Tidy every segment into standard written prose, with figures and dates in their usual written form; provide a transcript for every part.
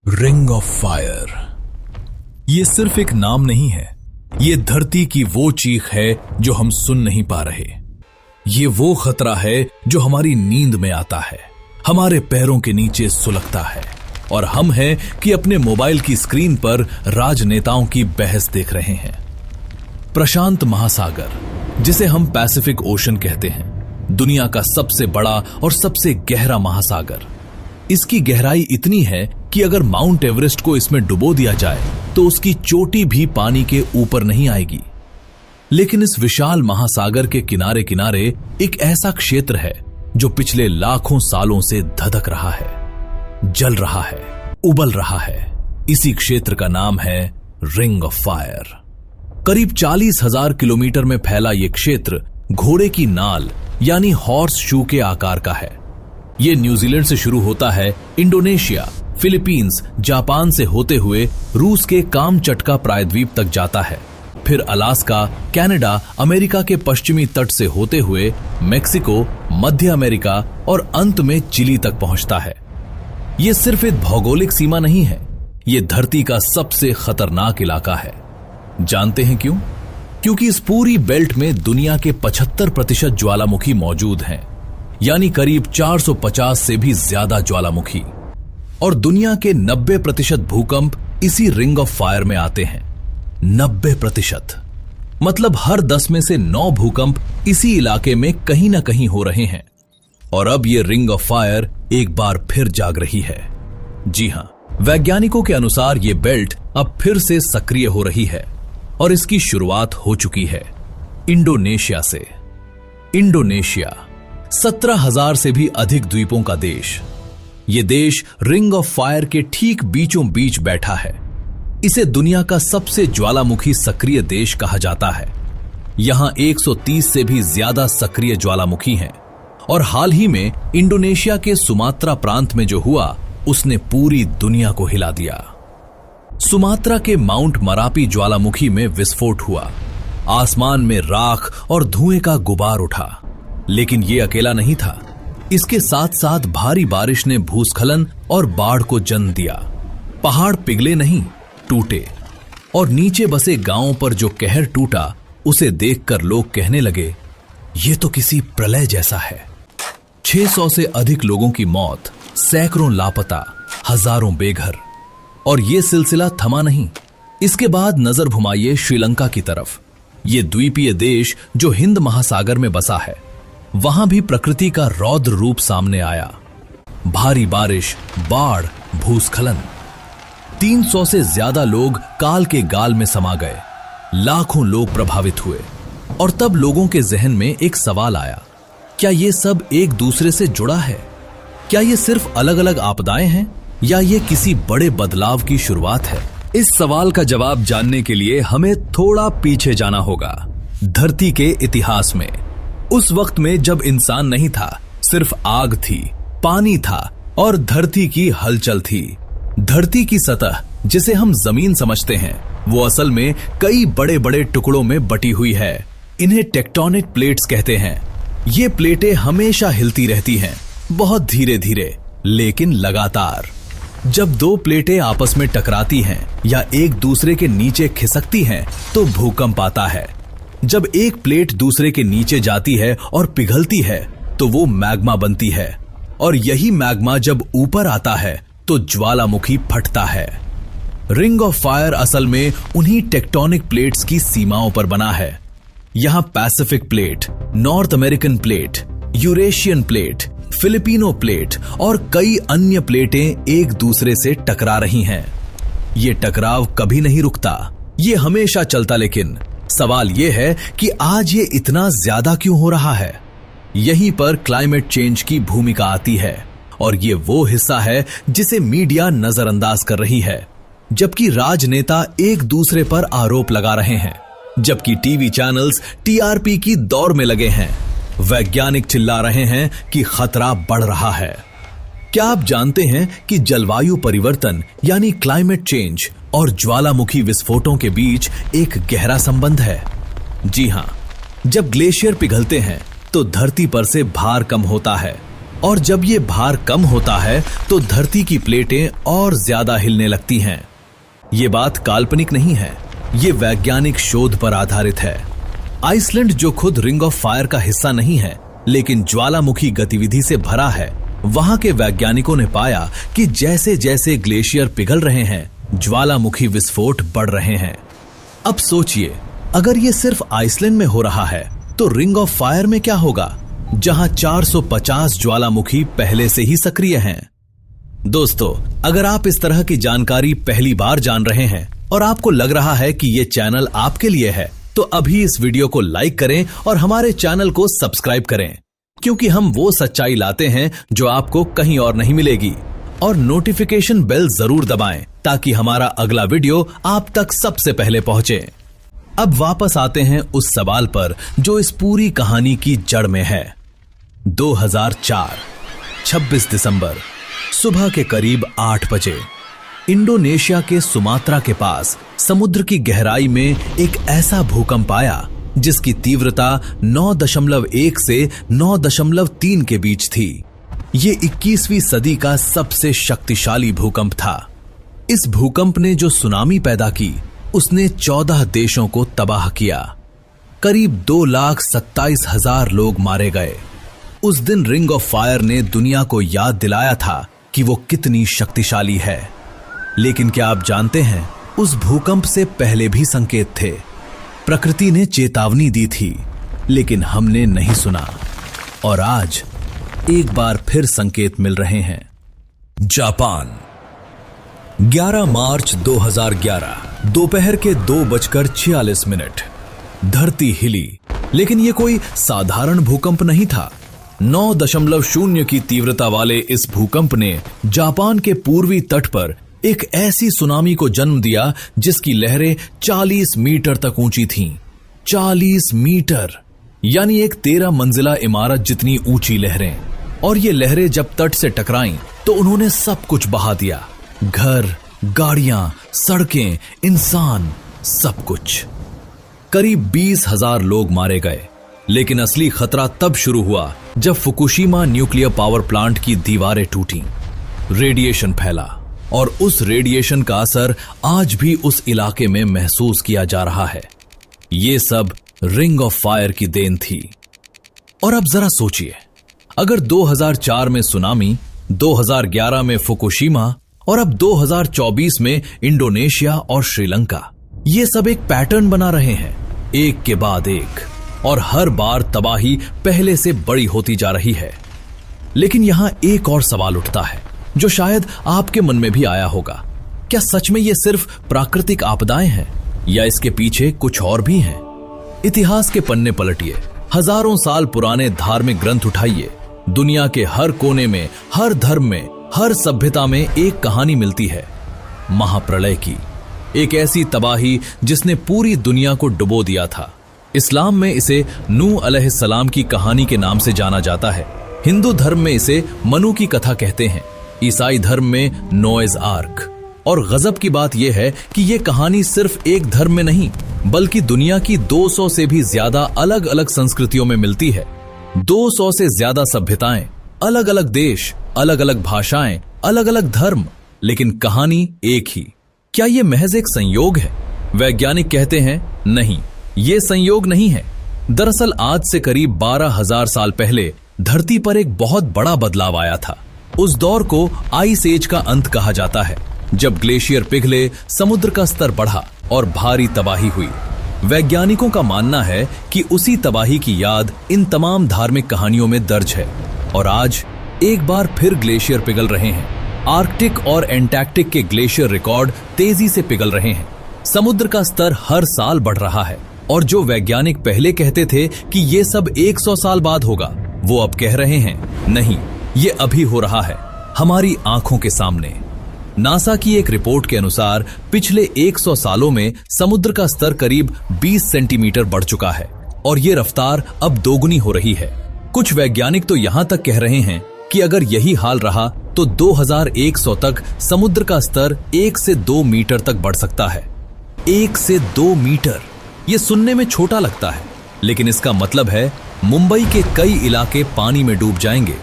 Ring of fire. ये सिर्फ एक नाम नहीं है, ये धरती की वो चीख है जो हम सुन नहीं पा रहे। ये वो खतरा है जो हमारी नींद में आता है, हमारे पैरों के नीचे सुलगता है, और हम हैं कि अपने मोबाइल की स्क्रीन पर राजनेताओं की बहस देख रहे हैं। प्रशांत महासागर, जिसे हम पैसिफिक ओशन कहते हैं, दुनिया का सबसे बड़ा और सबसे गहरा महासागर। इसकी गहराई इतनी है कि अगर माउंट एवरेस्ट को इसमें डुबो दिया जाए तो उसकी चोटी भी पानी के ऊपर नहीं आएगी। लेकिन इस विशाल महासागर के किनारे किनारे एक ऐसा क्षेत्र है जो पिछले लाखों सालों से धधक रहा है, जल रहा है, उबल रहा है। इसी क्षेत्र का नाम है रिंग ऑफ फायर। करीब 40,000 किलोमीटर में फैला यह क्षेत्र घोड़े की नाल यानी हॉर्स शू के आकार का है। यह न्यूजीलैंड से शुरू होता है, इंडोनेशिया, फिलीपींस, जापान से होते हुए रूस के कामचटका प्रायद्वीप तक जाता है, फिर अलास्का, कनाडा, अमेरिका के पश्चिमी तट से होते हुए मेक्सिको, मध्य अमेरिका और अंत में चिली तक पहुंचता है। यह सिर्फ एक भौगोलिक सीमा नहीं है, यह धरती का सबसे खतरनाक इलाका है। जानते हैं क्यों? क्योंकि इस पूरी बेल्ट में दुनिया के 75% ज्वालामुखी मौजूद हैं, यानी करीब 450 से भी ज्यादा ज्वालामुखी, और दुनिया के 90% भूकंप इसी रिंग ऑफ फायर में आते हैं। 90%, मतलब हर 10 में से 9 भूकंप इसी इलाके में कहीं ना कहीं हो रहे हैं। और अब यह रिंग ऑफ फायर एक बार फिर जाग रही है। जी हां, वैज्ञानिकों के अनुसार यह बेल्ट अब फिर से सक्रिय हो रही है, और इसकी शुरुआत हो चुकी है इंडोनेशिया से। इंडोनेशिया 17,000 से भी अधिक द्वीपों का देश। यह देश रिंग ऑफ फायर के ठीक बीचों बीच बैठा है। इसे दुनिया का सबसे ज्वालामुखी सक्रिय देश कहा जाता है। यहां 130 से भी ज्यादा सक्रिय ज्वालामुखी हैं, और हाल ही में इंडोनेशिया के सुमात्रा प्रांत में जो हुआ उसने पूरी दुनिया को हिला दिया। सुमात्रा के माउंट मरापी ज्वालामुखी में विस्फोट हुआ। आसमान में राख और धुएं का गुबार उठा। लेकिन यह अकेला नहीं था, इसके साथ साथ भारी बारिश ने भूस्खलन और बाढ़ को जन्म दिया। पहाड़ पिघले नहीं, टूटे, और नीचे बसे गांवों पर जो कहर टूटा उसे देखकर लोग कहने लगे, यह तो किसी प्रलय जैसा है। 600 से अधिक लोगों की मौत, सैकड़ों लापता, हजारों बेघर। और यह सिलसिला थमा नहीं। इसके बाद नजर घुमाइए श्रीलंका की तरफ। यह द्वीपीय देश जो हिंद महासागर में बसा है, वहां भी प्रकृति का रौद्र रूप सामने आया। भारी बारिश, बाढ़, भूस्खलन। 300 से ज्यादा लोग काल के गाल में समा गए। लाखों लोग प्रभावित हुए। और तब लोगों के जहन में एक सवाल आया, क्या ये सब एक दूसरे से जुड़ा है? क्या ये सिर्फ अलग अलग आपदाएं हैं, या ये किसी बड़े बदलाव की शुरुआत है? इस सवाल का जवाब जानने के लिए हमें थोड़ा पीछे जाना होगा, धरती के इतिहास में। उस वक्त में जब इंसान नहीं था, सिर्फ आग थी, पानी था और धरती की हलचल थी। धरती की सतह, जिसे हम जमीन समझते हैं, वो असल में कई बड़े बड़े टुकड़ों में बटी हुई है। इन्हें टेक्टोनिक प्लेट्स कहते हैं। ये प्लेटें हमेशा हिलती रहती हैं, बहुत धीरे धीरे लेकिन लगातार। जब दो प्लेटें आपस में टकराती हैं या एक दूसरे के नीचे खिसकती हैं तो भूकंप आता है। जब एक प्लेट दूसरे के नीचे जाती है और पिघलती है तो वो मैग्मा बनती है, और यही मैग्मा जब ऊपर आता है तो ज्वालामुखी फटता है। रिंग ऑफ फायर असल में उन्हीं टेक्टोनिक प्लेट्स की सीमाओं पर बना है। यहां Pacific plate, north American plate, Eurasian plate, Filipino plate और कई अन्य प्लेटें एक दूसरे से टकरा रही हैं। ये टकराव कभी नहीं रुकता, ये हमेशा चलता। लेकिन सवाल ये है कि आज ये इतना ज्यादा क्यों हो रहा है? यहीं पर क्लाइमेट चेंज की भूमिका आती है, और ये वो हिस्सा है जिसे मीडिया नजरअंदाज कर रही है। जबकि राजनेता एक दूसरे पर आरोप लगा रहे हैं, जबकि टीवी चैनल्स टीआरपी की दौड़ में लगे हैं, वैज्ञानिक चिल्ला रहे हैं कि खतरा बढ़ रहा है। क्या आप जानते हैं कि जलवायु परिवर्तन यानी क्लाइमेट चेंज और ज्वालामुखी विस्फोटों के बीच एक गहरा संबंध है? जी हां, जब ग्लेशियर पिघलते हैं तो धरती पर से भार कम होता है, और जब ये भार कम होता है तो धरती की प्लेटें और ज्यादा हिलने लगती हैं। ये बात काल्पनिक नहीं है, ये वैज्ञानिक शोध पर आधारित है। आइसलैंड जो खुद रिंग ऑफ फायर का हिस्सा नहीं है लेकिन ज्वालामुखी गतिविधि से भरा है, वहां के वैज्ञानिकों ने पाया कि जैसे जैसे ग्लेशियर पिघल रहे हैं, ज्वालामुखी विस्फोट बढ़ रहे हैं। अब सोचिए, अगर ये सिर्फ आइसलैंड में हो रहा है तो रिंग ऑफ फायर में क्या होगा, जहां 450 ज्वालामुखी पहले से ही सक्रिय हैं। दोस्तों, अगर आप इस तरह की जानकारी पहली बार जान रहे हैं और आपको लग रहा है कि ये चैनल आपके लिए है, तो अभी इस वीडियो को लाइक करें और हमारे चैनल को सब्सक्राइब करें, क्योंकि हम वो सच्चाई लाते हैं जो आपको कहीं और नहीं मिलेगी। और नोटिफिकेशन बेल जरूर दबाएं ताकि हमारा अगला वीडियो आप तक सबसे पहले पहुंचे। अब वापस आते हैं उस सवाल पर जो इस पूरी कहानी की जड़ में है। 2004 26 दिसंबर सुबह के करीब 8 बजे इंडोनेशिया के सुमात्रा के पास समुद्र की गहराई में एक ऐसा भूकंप आया जिसकी तीव्रता 9.1 से 9.3 के बीच थी। ये 21वीं सदी का सबसे शक्तिशाली भूकंप था। इस भूकंप ने जो सुनामी पैदा की, उसने 14 देशों को तबाह किया। करीब 2,27,000 लोग मारे गए। उस दिन रिंग ऑफ फायर ने दुनिया को याद दिलाया था कि वो कितनी शक्तिशाली है। लेकिन क्या आप जानते हैं, उस भूकंप से पहले भी संकेत थे। प्रकृति ने चेतावनी दी थी, लेकिन हमने नहीं सुना। और आज एक बार फिर संकेत मिल रहे हैं। जापान 11 मार्च 2011 दोपहर के 2:46। धरती हिली, लेकिन यह कोई साधारण भूकंप नहीं था। 9.0 की तीव्रता वाले इस भूकंप ने जापान के पूर्वी तट पर एक ऐसी सुनामी को जन्म दिया जिसकी लहरें 40 मीटर तक ऊंची थीं। 40 मीटर यानी एक 13 मंजिला इमारत जितनी ऊंची लहरें। और ये लहरें जब तट से टकराईं तो उन्होंने सब कुछ बहा दिया। घर, गाड़ियां, सड़कें, इंसान, सब कुछ। करीब 20,000 लोग मारे गए। लेकिन असली खतरा तब शुरू हुआ जब फुकुशिमा न्यूक्लियर पावर प्लांट की दीवारें टूटीं। रेडिएशन फैला और उस रेडिएशन का असर आज भी उस इलाके में महसूस किया जा रहा है। ये सब रिंग ऑफ फायर की देन थी। और अब जरा सोचिए, अगर 2004 में सुनामी, 2011 में फुकुशिमा और अब 2024 में इंडोनेशिया और श्रीलंका, ये सब एक पैटर्न बना रहे हैं, एक के बाद एक, और हर बार तबाही पहले से बड़ी होती जा रही है। लेकिन यहां एक और सवाल उठता है जो शायद आपके मन में भी आया होगा। क्या सच में ये सिर्फ प्राकृतिक आपदाएं हैं या इसके पीछे कुछ और भी हैं? इतिहास के पन्ने पलटिए, हजारों साल पुराने धार्मिक ग्रंथ उठाइए। दुनिया के हर कोने में, हर धर्म में, हर सभ्यता में एक कहानी मिलती है, महाप्रलय की। एक ऐसी तबाही जिसने पूरी दुनिया को डुबो दिया था। इस्लाम में इसे नूह अलैहिस्सलाम की कहानी के नाम से जाना जाता है। हिंदू धर्म में इसे मनु की कथा कहते हैं। ईसाई धर्म में नोएज आर्क। और गजब की बात यह है कि यह कहानी सिर्फ एक धर्म में नहीं, बल्कि दुनिया की 200 से भी ज्यादा अलग अलग संस्कृतियों में मिलती है। 200 से ज्यादा सभ्यताएं, अलग अलग देश, अलग अलग भाषाएं, अलग अलग धर्म, लेकिन कहानी एक ही। क्या यह महज एक संयोग है? वैज्ञानिक कहते हैं नहीं, यह संयोग नहीं है। दरअसल आज से करीब 12,000 साल पहले धरती पर एक बहुत बड़ा बदलाव आया था। उस दौर को आइस एज का अंत कहा जाता है, जब ग्लेशियर पिघले, समुद्र का स्तर बढ़ा और भारी तबाही हुई। वैज्ञानिकों का मानना है कि उसी तबाही की याद इन तमाम धार्मिक कहानियों में दर्ज है। और आज एक बार फिर ग्लेशियर पिघल रहे हैं। आर्कटिक और एंटार्क्टिक के ग्लेशियर रिकॉर्ड तेजी से पिघल रहे हैं। समुद्र का स्तर हर साल बढ़ रहा है। और जो वैज्ञानिक पहले कहते थे कि ये सब 100 साल बाद होगा, वो अब कह रहे हैं नहीं, ये अभी हो रहा है, हमारी आंखों के सामने। नासा की एक रिपोर्ट के अनुसार पिछले 100 सालों में समुद्र का स्तर करीब 20 सेंटीमीटर बढ़ चुका है और ये रफ्तार अब दोगुनी हो रही है। कुछ वैज्ञानिक तो यहां तक कह रहे हैं कि अगर यही हाल रहा तो 2100 तक समुद्र का स्तर 1 से 2 मीटर तक बढ़ सकता है। 1 से 2 मीटर, ये सुनने में छोटा लगता है, लेकिन इसका मतलब है मुंबई के कई इलाके पानी में डूब जाएंगे।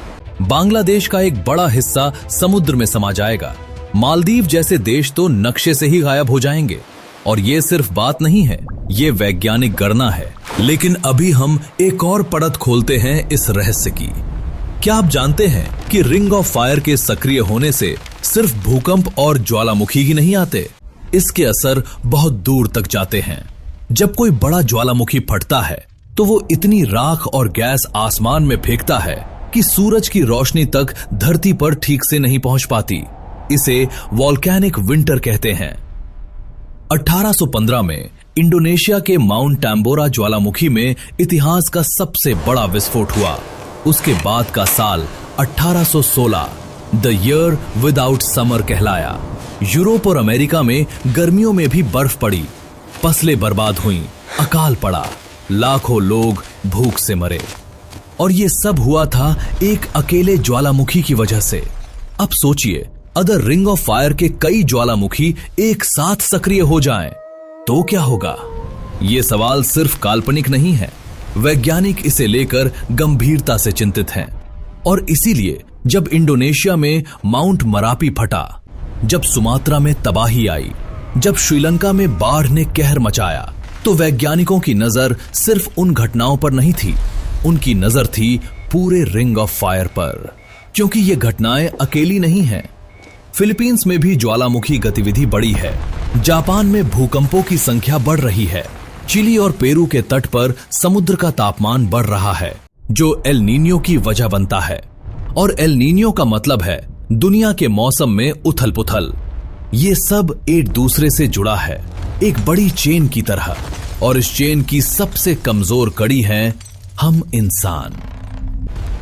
बांग्लादेश का एक बड़ा हिस्सा समुद्र में समा जाएगा। मालदीव जैसे देश तो नक्शे से ही गायब हो जाएंगे। और ये सिर्फ बात नहीं है, ये वैज्ञानिक गणना है। लेकिन अभी हम एक और परत खोलते हैं इस रहस्य की। क्या आप जानते हैं कि रिंग ऑफ फायर के सक्रिय होने से सिर्फ भूकंप और ज्वालामुखी ही नहीं आते, इसके असर बहुत दूर तक जाते हैं। जब कोई बड़ा ज्वालामुखी फटता है तो वो इतनी राख और गैस आसमान में फेंकता है कि सूरज की रोशनी तक धरती पर ठीक से नहीं पहुंच पाती। इसे वॉल्केनिक विंटर कहते हैं। 1815 में इंडोनेशिया के माउंट टैम्बोरा ज्वालामुखी में इतिहास का सबसे बड़ा विस्फोट हुआ। उसके बाद का साल 1816 द ईयर विदाउट समर कहलाया। यूरोप और अमेरिका में गर्मियों में भी बर्फ पड़ी, फसलें बर्बाद हुईं, अकाल पड़ा, लाखों लोग भूख से मरे। और ये सब हुआ था एक अकेले ज्वालामुखी की वजह से। अब सोचिए, अगर रिंग ऑफ फायर के कई ज्वालामुखी एक साथ सक्रिय हो जाएं, तो क्या होगा? ये सवाल सिर्फ काल्पनिक नहीं है। वैज्ञानिक इसे लेकर गंभीरता से चिंतित हैं। और इसीलिए जब इंडोनेशिया में माउंट मरापी फटा, जब सुमात्रा में तबाही आई, जब श्रीलंका में बाढ़ ने कहर मचाया, तो वैज्ञानिकों की नजर सिर्फ उन घटनाओं पर नहीं थी, उनकी नजर थी पूरे रिंग ऑफ फायर पर। क्योंकि ये घटनाएं अकेली नहीं हैं। फिलीपींस में भी ज्वालामुखी गतिविधि बढ़ी है। जापान में भूकंपों की संख्या बढ़ रही है। चिली और पेरू के तट पर समुद्र का तापमान बढ़ रहा है, जो एल नीनियो की वजह बनता है। और एल नीनियो का मतलब है दुनिया के मौसम में उथल पुथल। ये सब एक दूसरे से जुड़ा है, एक बड़ी चेन की तरह। और इस चेन की सबसे कमजोर कड़ी है हम इंसान।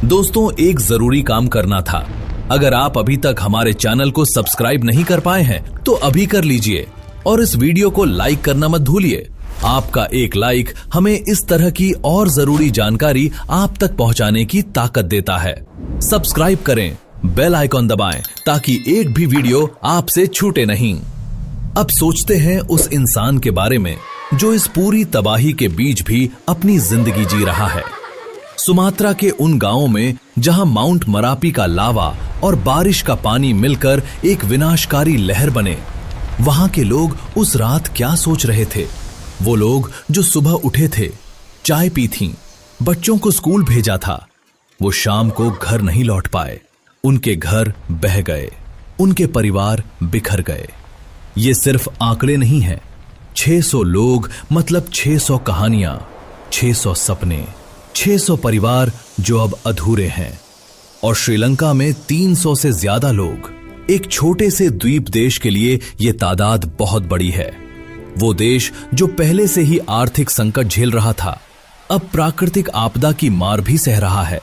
दोस्तों, एक जरूरी काम करना था। अगर आप अभी तक हमारे चैनल को सब्सक्राइब नहीं कर पाए हैं तो अभी कर लीजिए और इस वीडियो को लाइक करना मत भूलिए। आपका एक लाइक हमें इस तरह की और जरूरी जानकारी आप तक पहुंचाने की ताकत देता है। सब्सक्राइब करें, बेल आइकॉन दबाएं ताकि एक भी वीडियो आपसे छूटे नहीं। अब सोचते हैं उस इंसान के बारे में जो इस पूरी तबाही के बीच भी अपनी जिंदगी जी रहा है। सुमात्रा के उन गांवों में जहां माउंट मरापी का लावा और बारिश का पानी मिलकर एक विनाशकारी लहर बने, वहां के लोग उस रात क्या सोच रहे थे? वो लोग जो सुबह उठे थे, चाय पी थी, बच्चों को स्कूल भेजा था, वो शाम को घर नहीं लौट पाए। उनके घर बह गए, उनके परिवार बिखर गए। ये सिर्फ आंकड़े नहीं हैं। 600 लोग मतलब 600 कहानियां, 600 सपने, 600 परिवार जो अब अधूरे हैं। और श्रीलंका में 300 से ज्यादा लोग। एक छोटे से द्वीप देश के लिए यह तादाद बहुत बड़ी है। वो देश जो पहले से ही आर्थिक संकट झेल रहा था, अब प्राकृतिक आपदा की मार भी सह रहा है।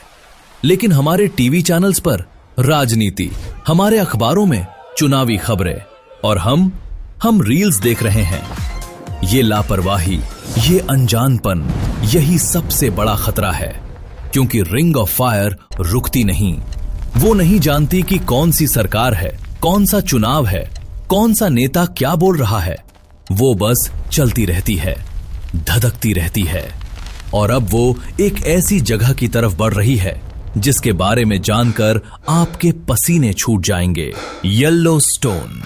लेकिन हमारे टीवी चैनल्स पर राजनीति, हमारे अखबारों में चुनावी खबरें और हम रील्स देख रहे हैं। ये लापरवाही, ये अनजानपन, यही सबसे बड़ा खतरा है। क्योंकि रिंग ऑफ फायर रुकती नहीं। वो नहीं जानती कि कौन सी सरकार है, कौन सा चुनाव है, कौन सा नेता क्या बोल रहा है। वो बस चलती रहती है, धधकती रहती है। और अब वो एक ऐसी जगह की तरफ बढ़ रही है जिसके बारे में जानकर आपके पसीने छूट जाएंगे। येलोस्टोन।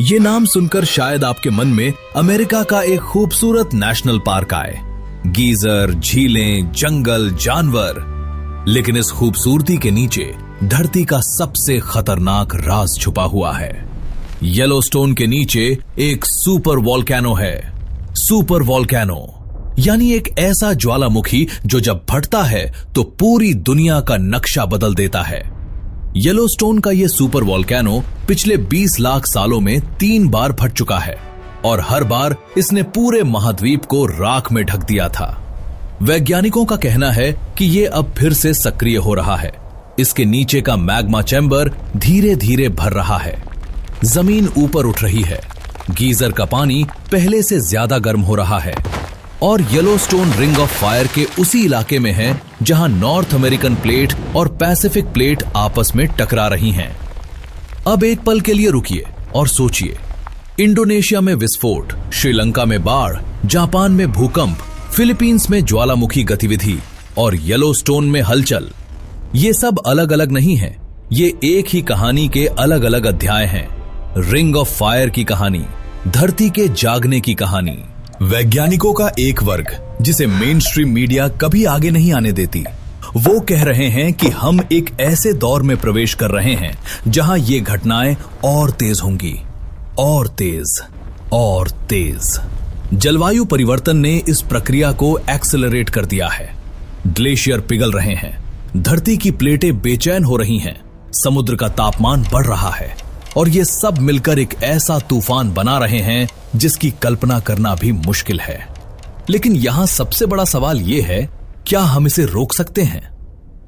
ये नाम सुनकर शायद आपके मन में अमेरिका का एक खूबसूरत नेशनल पार्क आए। गीजर, झीलें, जंगल, जानवर। लेकिन इस खूबसूरती के नीचे धरती का सबसे खतरनाक राज छुपा हुआ है। येलोस्टोन के नीचे एक सुपर वॉल्केनो है। सुपर वॉल्केनो यानी एक ऐसा ज्वालामुखी जो जब फटता है तो पूरी दुनिया का नक्शा बदल देता है। येलोस्टोन का यह सुपर वॉल्केनो पिछले 20 लाख सालों में 3 बार फट चुका है और हर बार इसने पूरे महाद्वीप को राख में ढक दिया था। वैज्ञानिकों का कहना है कि यह अब फिर से सक्रिय हो रहा है। इसके नीचे का मैग्मा चैम्बर धीरे धीरे भर रहा है। जमीन ऊपर उठ रही है। गीजर का पानी पहले से ज्यादा गर्म हो रहा है और येलोस्टोन रिंग ऑफ फायर के उसी इलाके में है जहां नॉर्थ अमेरिकन प्लेट और पैसिफिक प्लेट आपस में टकरा रही हैं। अब एक पल के लिए रुकिए और सोचिए। इंडोनेशिया में विस्फोट, श्रीलंका में बाढ़, जापान में भूकंप, फिलीपींस में ज्वालामुखी गतिविधि और येलोस्टोन में हलचल। ये सब अलग अलग नहीं है, ये एक ही कहानी के अलग अलग अध्याय हैं। रिंग ऑफ फायर की कहानी, धरती के जागने की कहानी। वैज्ञानिकों का एक वर्ग जिसे मेन स्ट्रीम मीडिया कभी आगे नहीं आने देती, वो कह रहे हैं कि हम एक ऐसे दौर में प्रवेश कर रहे हैं जहां ये घटनाएं और तेज होंगी, और तेज और तेज। जलवायु परिवर्तन ने इस प्रक्रिया को एक्सेलरेट कर दिया है। ग्लेशियर पिघल रहे हैं, धरती की प्लेटें बेचैन हो रही हैं, समुद्र का तापमान बढ़ रहा है, और ये सब मिलकर एक ऐसा तूफान बना रहे हैं जिसकी कल्पना करना भी मुश्किल है। लेकिन यहां सबसे बड़ा सवाल यह है, क्या हम इसे रोक सकते हैं?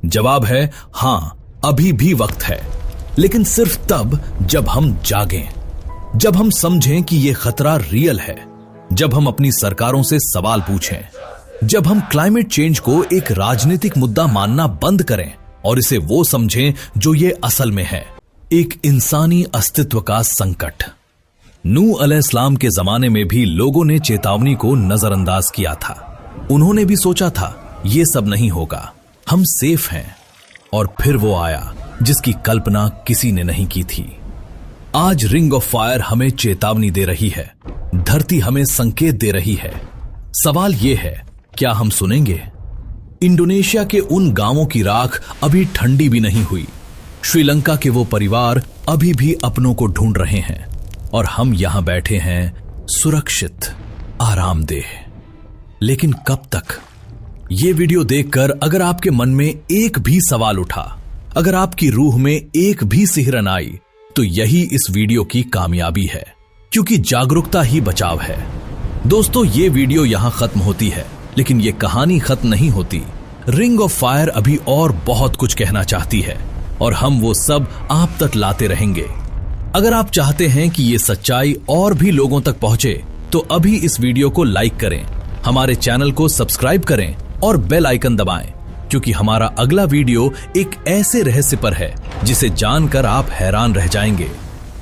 जवाब है हां, अभी भी वक्त है, लेकिन सिर्फ तब जब हम जागें, जब हम समझें कि यह खतरा रियल है, जब हम अपनी सरकारों से सवाल पूछें, जब हम क्लाइमेट चेंज को एक राजनीतिक मुद्दा मानना बंद करें और इसे वो समझें जो ये असल में है, एक इंसानी अस्तित्व का संकट। नूह अलैहिस्सलाम के जमाने में भी लोगों ने चेतावनी को नजरअंदाज किया था। उन्होंने भी सोचा था ये सब नहीं होगा, हम सेफ हैं, और फिर वो आया जिसकी कल्पना किसी ने नहीं की थी। आज रिंग ऑफ फायर हमें चेतावनी दे रही है, धरती हमें संकेत दे रही है। सवाल यह है, क्या हम सुनेंगे? इंडोनेशिया के उन गांवों की राख अभी ठंडी भी नहीं हुई, श्रीलंका के वो परिवार अभी भी अपनों को ढूंढ रहे हैं, और हम यहां बैठे हैं सुरक्षित, आरामदेह। लेकिन कब तक? ये वीडियो देखकर अगर आपके मन में एक भी सवाल उठा, अगर आपकी रूह में एक भी सिहरन आई, तो यही इस वीडियो की कामयाबी है, क्योंकि जागरूकता ही बचाव है। दोस्तों, ये वीडियो यहां खत्म होती है, लेकिन ये कहानी खत्म नहीं होती। रिंग ऑफ फायर अभी और बहुत कुछ कहना चाहती है, और हम वो सब आप तक लाते रहेंगे। अगर आप चाहते हैं कि ये सच्चाई और भी लोगों तक पहुंचे, तो अभी इस वीडियो को लाइक करें, हमारे चैनल को सब्सक्राइब करें और बेल आइकन दबाएं, क्योंकि हमारा अगला वीडियो एक ऐसे रहस्य पर है जिसे जानकर आप हैरान रह जाएंगे।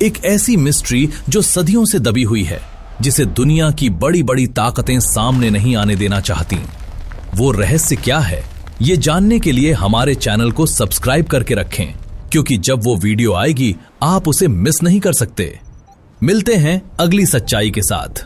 एक ऐसी मिस्ट्री जो सदियों से दबी हुई है, जिसे दुनिया की बड़ी बड़ी ताकतें सामने नहीं आने देना चाहती। वो रहस्य क्या है, ये जानने के लिए हमारे चैनल को सब्सक्राइब करके रखें, क्योंकि जब वो वीडियो आएगी आप उसे मिस नहीं कर सकते। मिलते हैं अगली सच्चाई के साथ।